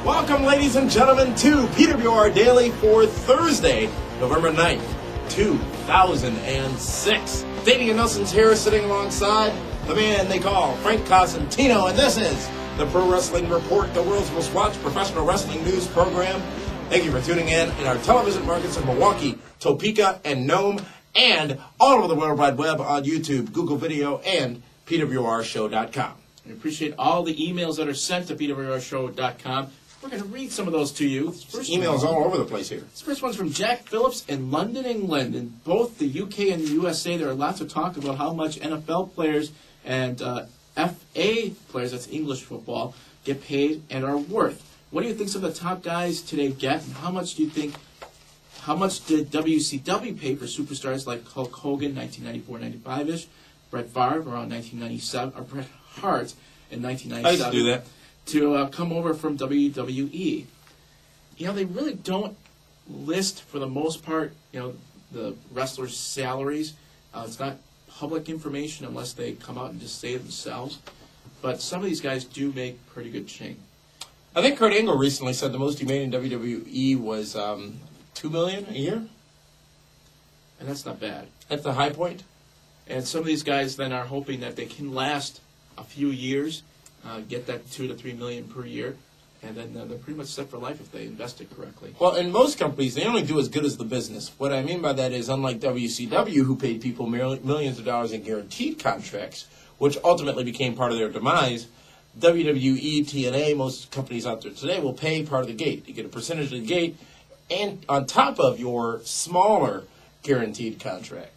Welcome, ladies and gentlemen, to PWR Daily for Thursday, November 9th, 2006. Damian Nelson's here, sitting alongside the man they call Frank Cosentino, and this is the Pro Wrestling Report, the world's most watched professional wrestling news program. Thank you for tuning in our television markets in Milwaukee, Topeka, and Nome, and all over the World Wide Web on YouTube, Google Video, and PWRshow.com. We appreciate all the emails that are sent to PWRshow.com. We're going to read some of those to you. First emails all over the place here. This first one's from Jack Phillips in London, England. In both the UK and the USA, there are lots of talk about how much NFL players and FA players, that's English football, get paid and are worth. What do you think some of the top guys today get, and how much did WCW pay for superstars like Hulk Hogan, 1994-95-ish, Bret Favre around 1997, or Bret Hart in 1997? I used to do that. To come over from WWE. You know, they really don't list, for the most part, the wrestlers' salaries. It's not public information unless they come out and just say it themselves. But some of these guys do make pretty good ching. I think Kurt Angle recently said the most he made in WWE was $2 million a year. And that's not bad. That's the high point. And some of these guys then are hoping that they can last a few years, get that $2 to $3 million per year, and then they're pretty much set for life if they invest it correctly. Well, in most companies, they only do as good as the business. What I mean by that is, unlike WCW, who paid people millions of dollars in guaranteed contracts, which ultimately became part of their demise, WWE, TNA, most companies out there today will pay part of the gate. You get a percentage of the gate, and on top of your smaller guaranteed contract,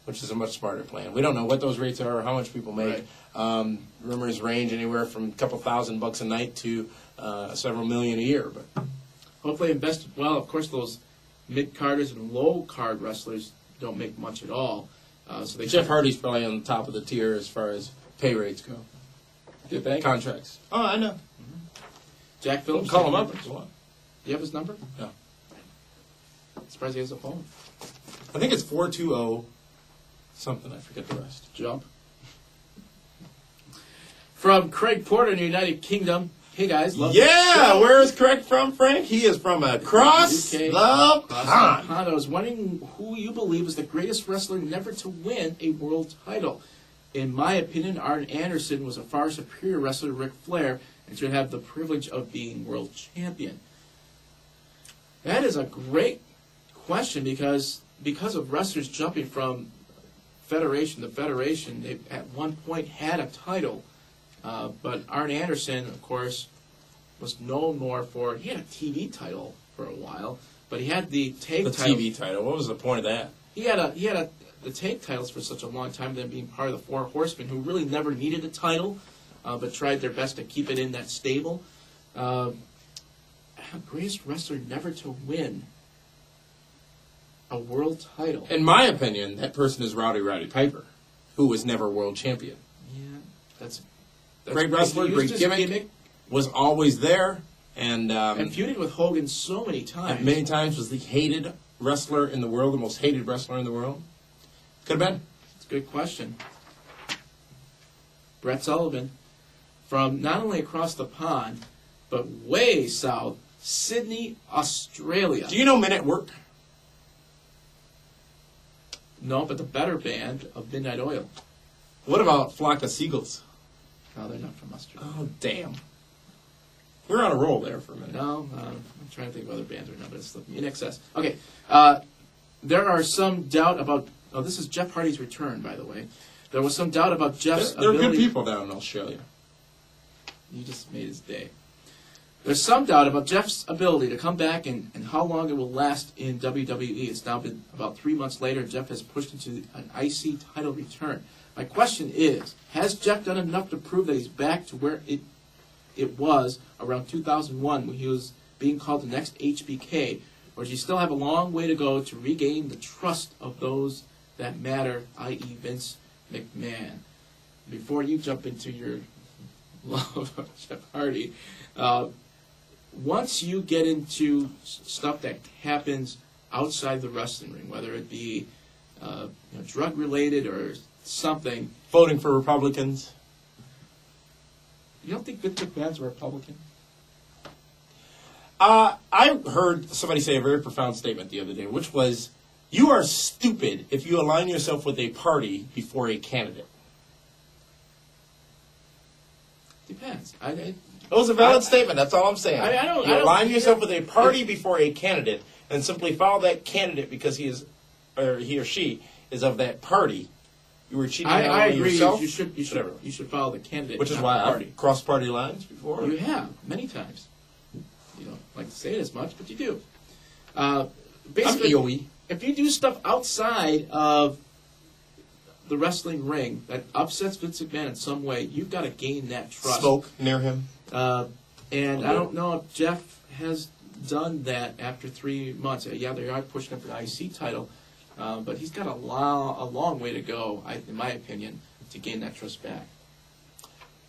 which is a much smarter plan. We don't know what those rates are or how much people make. Right. Rumors range anywhere from a couple $1,000 a night to several million a year. But hopefully invested well. Of course, those mid-carders and low-card wrestlers don't make much at all. So Jeff Hardy's probably on the top of the tier as far as pay rates go. Do you think? Contracts. Oh, I know. Mm-hmm. Jack Phillips. Call him up if you want. Do you have his number? No. Surprised he has a phone. I think it's 420 something. I forget the rest. Jump. From Craig Porter in the United Kingdom. Hey guys, love Yeah, where is Craig from, Frank? He is from across UK. the pond. I was wondering who you believe is the greatest wrestler never to win a world title. In my opinion, Arn Anderson was a far superior wrestler to Ric Flair and should have the privilege of being world champion. That is a great question because of wrestlers jumping from federation to federation, they at one point had a title. But Arn Anderson, of course, was known more for, he had a TV title for a while, but he had the tag title. The TV title. What was the point of that? He had the tag titles for such a long time, then being part of the Four Horsemen, who really never needed a title, but tried their best to keep it in that stable. Greatest wrestler never to win a world title. In my opinion, that person is Roddy Piper, who was never world champion. Yeah, that's great wrestler, great gimmick, was always there, and feuded with Hogan so many times. And many times was the hated wrestler in the world, the most hated wrestler in the world. Could have been. It's a good question. Brett Sullivan, from not only across the pond, but way south, Sydney, Australia. Do you know Men at Work? No, but the better band of Midnight Oil. What about Flock of Seagulls? No, they're not from Australia. Oh, damn. We're on a roll there for a minute. No, I'm trying to think of other bands right now, but it's slipping me in excess. Okay, there are some doubt about... Oh, this is Jeff Hardy's return, by the way. There was some doubt about Jeff's ability... They're good people down in Australia. You just made his day. There's some doubt about Jeff's ability to come back and how long it will last in WWE. It's now been about 3 months later, and Jeff has pushed into an IC title return. My question is, has Jeff done enough to prove that he's back to where it was around 2001 when he was being called the next HBK, or does he still have a long way to go to regain the trust of those that matter, i.e. Vince McMahon? Before you jump into your love of Jeff Hardy, once you get into stuff that happens outside the wrestling ring, whether it be drug-related or something. Voting for Republicans. You don't think Vince McMahon's a Republican? I heard somebody say a very profound statement the other day, which was, "You are stupid if you align yourself with a party before a candidate." Depends. It was a valid statement. That's all I'm saying. You align yourself with a party before a candidate, and simply follow that candidate because he or she is of that party. You were cheating I on agree. yourself. You should follow the candidate, Which is not why the party. I've crossed party lines before. You have many times. You don't like to say it as much, but you do. I'm Basically, EOE. if you do stuff outside of the wrestling ring that upsets Vince McMahon in some way, you've got to gain that trust. Smoke near him. And I don't know if Jeff has done that after 3 months. Yeah, they are pushing up the IC title, but he's got a long way to go, in my opinion, to gain that trust back.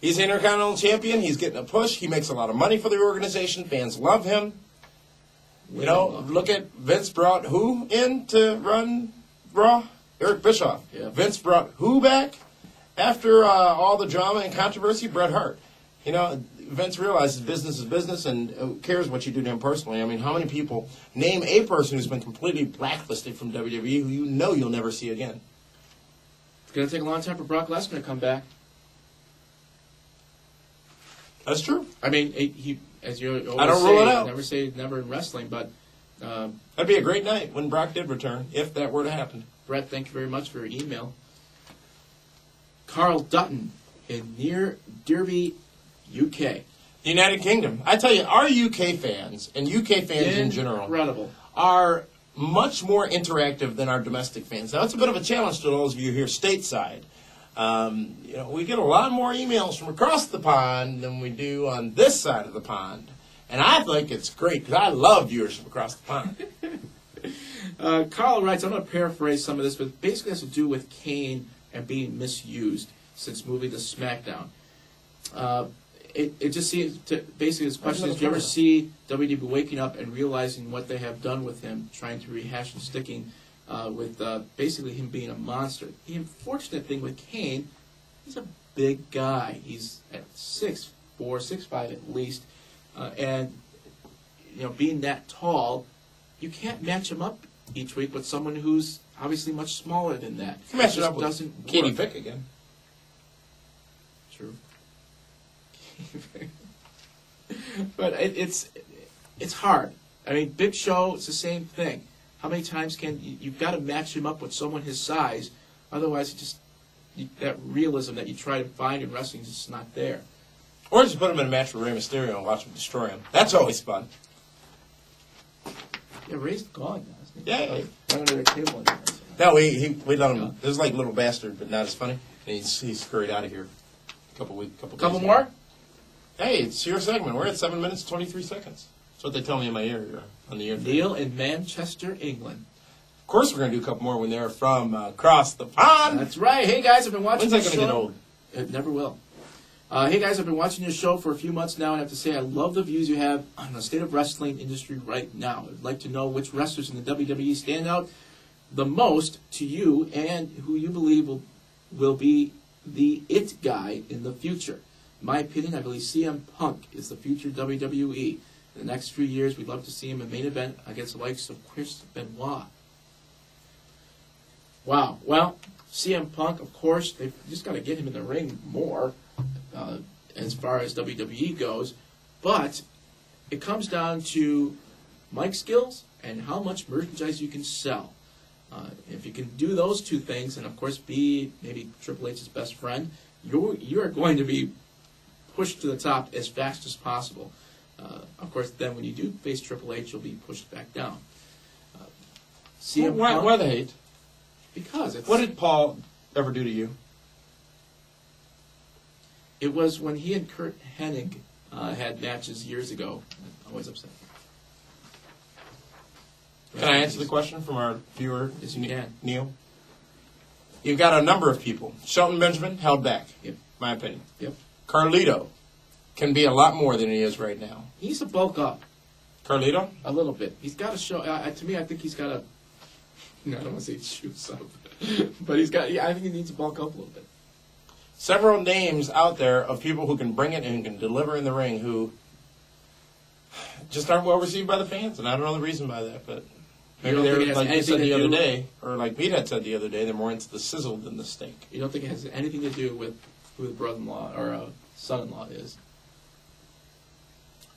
He's Intercontinental Champion. He's getting a push. He makes a lot of money for the organization. Fans love him. You know, look at Vince brought who in to run Raw? Eric Bischoff. Yeah. Vince brought who back? After all the drama and controversy, Bret Hart. You know, Vince realizes business is business, and who cares what you do to him personally. I mean, how many people, name a person who's been completely blacklisted from WWE who you know you'll never see again? It's going to take a long time for Brock Lesnar to come back. That's true. I mean, he as you always I don't say, rule it out. Never say never in wrestling, but That'd be a great night when Brock did return, if that were to happen. Brett, thank you very much for your email. Carl Dutton in near Derby, UK. The United Kingdom. I tell you, our UK fans, and UK fans in general, Incredible. are much more interactive than our domestic fans. Now, it's a bit of a challenge to those of you here stateside. You know, we get a lot more emails from across the pond than we do on this side of the pond. And I think it's great, because I love viewers from across the pond. Carl writes, I'm going to paraphrase some of this, but basically has to do with Kane and being misused since moving to SmackDown. It just seems to, basically his question is, do you ever see WWE waking up and realizing what they have done with him, trying to rehash and sticking with basically him being a monster? The unfortunate thing with Kane, he's a big guy. He's at 6'4", 6'5" at least. And, you know, being that tall, you can't match him up each week with someone who's obviously much smaller than that. You match it just up with doesn't Katie work. Vick again. True. But it's hard. I mean, Big Show, it's the same thing. How many times you've got to match him up with someone his size, otherwise that realism that you try to find in wrestling is just not there. Or just put him in a match with Rey Mysterio and watch him destroy him. That's always fun. Yeah, Ray's gone now, isn't he? Yeah. Right under the table. No, we let him. This is like Little Bastard, but not as funny. And he's scurried out of here. Couple Couple more? Hey, it's your segment. We're at 7 minutes 23 seconds. That's what they tell me in my ear here on the ear. Neil in Manchester, England. Of course, we're going to do a couple more when they're from across the pond. That's right. Hey guys, I've been watching. When's that the going to show. get old? It never will. Hey guys, I've been watching your show for a few months now, and I have to say I love the views you have on the state of wrestling industry right now. I'd like to know which wrestlers in the WWE stand out the most to you, and who you believe will be the it guy in the future. In my opinion, I believe CM Punk is the future WWE. In the next few years, we'd love to see him in main event against the likes of Chris Benoit. Wow. Well, CM Punk, of course, they've just got to get him in the ring more. As far as WWE goes, but it comes down to mic skills and how much merchandise you can sell. If you can do those two things, and of course be maybe Triple H's best friend, you are going to be pushed to the top as fast as possible. Of course, then when you do face Triple H, you'll be pushed back down. Why the hate? Because What did Paul ever do to you? it was when he and Kurt Hennig had matches years ago. I'm always upset. Can I answer the question from our viewer, Yes, you can. Neil? You've got a number of people. Shelton Benjamin, held back, Yep. my opinion. Yep. Carlito can be a lot more than he is right now. He needs to bulk up Carlito? a little bit. He's got to show. To me, I think he's got to. No, I don't want to say shoes up, but he's got. Yeah, I think he needs to bulk up a little bit. Several names out there of people who can bring it and can deliver in the ring who just aren't well received by the fans, and I don't know the reason by that, but maybe You don't think it they're, has like you anything said to the other do- day, or like Pete had said the other day, they're more into the sizzle than the steak. You don't think it has anything to do with who the brother-in-law or son-in-law is?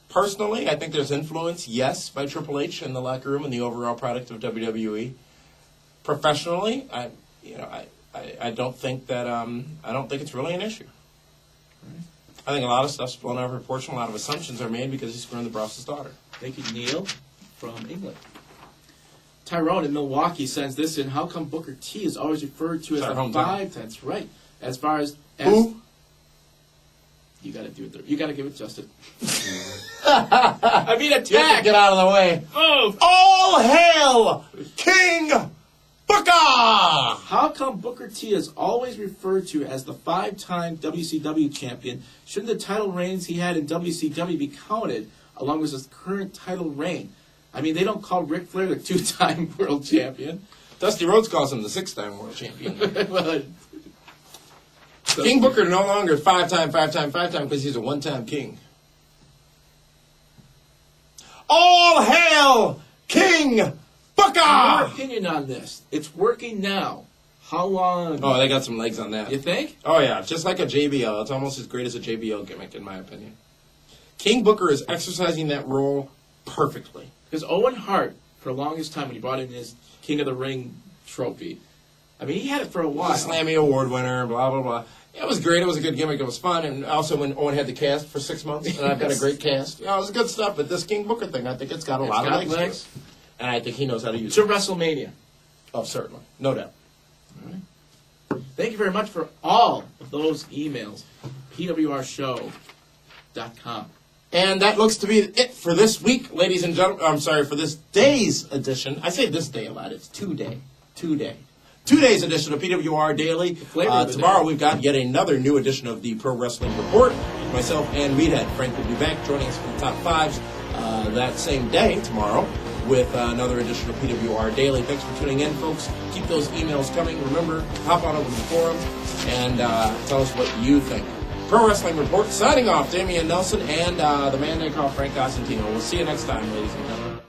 Personally, I think there's influence, yes, by Triple H in the locker room and the overall product of WWE. Professionally, I don't think that I don't think it's really an issue. Right. I think a lot of stuff's blown out of proportion. A lot of assumptions are made because he's screwing the boss's daughter. Thank you, Neil, from England. Tyrone in Milwaukee sends this in. How come Booker T is always referred to as It's our the hometown. five? That's right. As far as Who? you got to do it. You got to give it Justin. I mean, You have attack. to get out of the way. Move. All hail King Booker! How come Booker T is always referred to as the five-time WCW champion? Shouldn't the title reigns he had in WCW be counted along with his current title reign? I mean, they don't call Ric Flair the two-time world champion. Dusty Rhodes calls him the 6-time world champion. Well, King Booker no longer is 5-time because he's a one-time king. All hail King your Booker! opinion on this? It's working now. How long? Oh, they got some legs on that. You think? Oh, yeah, just like a JBL. It's almost as great as a JBL gimmick, in my opinion. King Booker is exercising that role perfectly. Because Owen Hart, for the longest time when he brought in his King of the Ring trophy, I mean, he had it for a while. He's a Slammy Award winner, blah, blah, blah. It was great. It was a good gimmick. It was fun. And also when Owen had the cast for 6 months, and I've got a great cast. You know, it was good stuff. But this King Booker thing, I think it's got a lot of legs. To it. And I think he knows how to use To it. WrestleMania. Oh, certainly. No doubt. All right. Thank you very much for all of those emails. PWRshow.com. And that looks to be it for this week, ladies and gentlemen. I'm sorry, for this day's edition. I say this day a lot. It's two-day. 2 days edition of PWR Daily. flavor of the Tomorrow day. we've got yet another new edition of the Pro Wrestling Report. Myself and Meathead. Frank will be back joining us for the top fives that same day tomorrow with another edition of PWR Daily. Thanks for tuning in, folks. Keep those emails coming. Remember, hop on over to the forum and tell us what you think. Pro Wrestling Report signing off. Damian Nelson and the man they call Frank Cosentino. We'll see you next time, ladies and gentlemen.